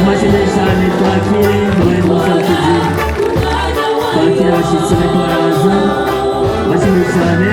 amashyi cyane twakire Noel Musakuzi twakire abashyitsi bariko baraza amashyi cyane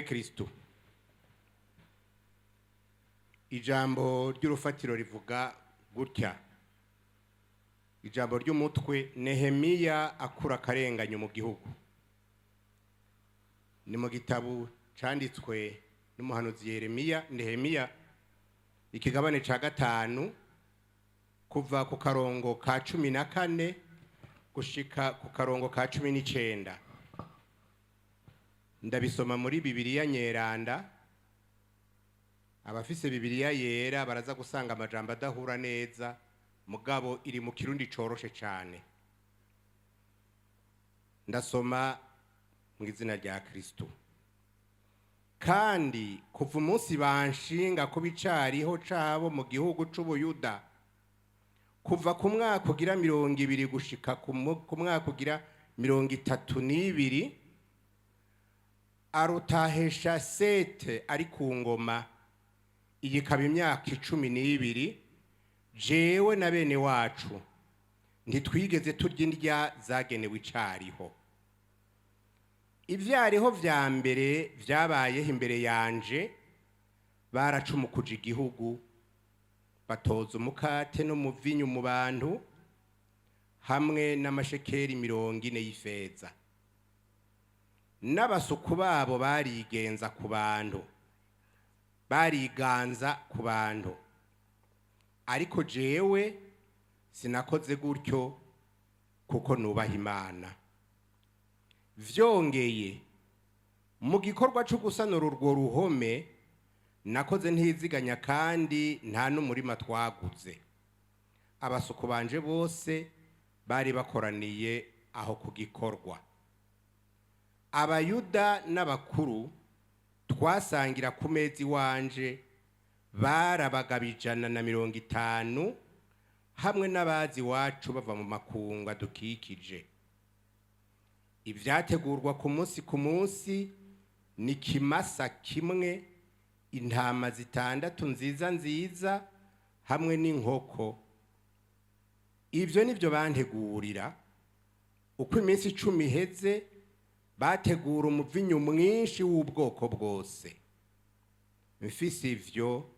Kristo. Ijambo ry'urufatiro rivuga gutya. Ijambo ry'umutwe Nehemiya akura akarenganyo mu gihugu. Ni mu gitabo canditswe n'umuhanuzi Yeremiya, Nehemiya ikigabane ca 5 kuva ku karongo ka 14 gushika ku karongo ka 19. Ndabisoma muri Bibiliya Nyeranda. Abafise Bibiliya yera baraza gusanga amajambo adahura neza, mugabo iri mu kirundi coroshe cyane. Ndasoma mu izina rya Kristo. Kandi kuva umunsi banshinga ko bicariho cabo mu gihugu c'Ubuyuda, kuva ku mwaka ugira 200 gushika ku mwaka ugira 32, Arutahesha Sete ari ku ngoma, iyi kaba imyaka 12, jewe na bene wacu ntitwigeze turya indya zagenewe icariho. Ivyariho vya mbere vyabayeho imbere yanje, baracumukuje igihugu, batoza umukate no muvinyu mu bantu, hamwe n'amashekeri 40 y'ifeza. N'abasuku babo barigenza ku bantu, bariganza ku bantu. Ariko jewe sinakoze gutyo kuko nubaha Imana. Vyongeye mu gikorwa cyo gusanura urwo ruhome nakoze ntiziganya, kandi nta n'umurima twaguze. Abasuku banje bose bari bakoraniye aho kugikorwa. Abayuda n'abakuru twasangira ku mezi wanje barabagabijana na 50, hamwe n'abazi wacu bava mu makunga dukikije. Ivyategurwa ku munsi ni kimasa kimwe, intama 6 nziza nziza, hamwe n'inkoko. Ivyo nivyo bantegurira. Uko iminsi 10 iheze, bategura umuvinyu mwinshi w'ubwoko bwose. Mfise ivyo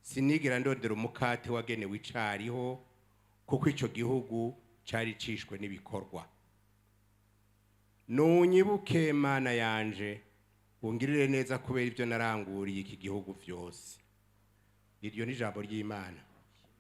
sinigera ndondera umukate wagenewe icariho, kuko ico gihugu cari cishwe n'ibikorwa. nunyibuke mana yanje ungirire neza kubera ibyo naranguriye iki gihugu byose. Iryo ni ijambo ry'Imana.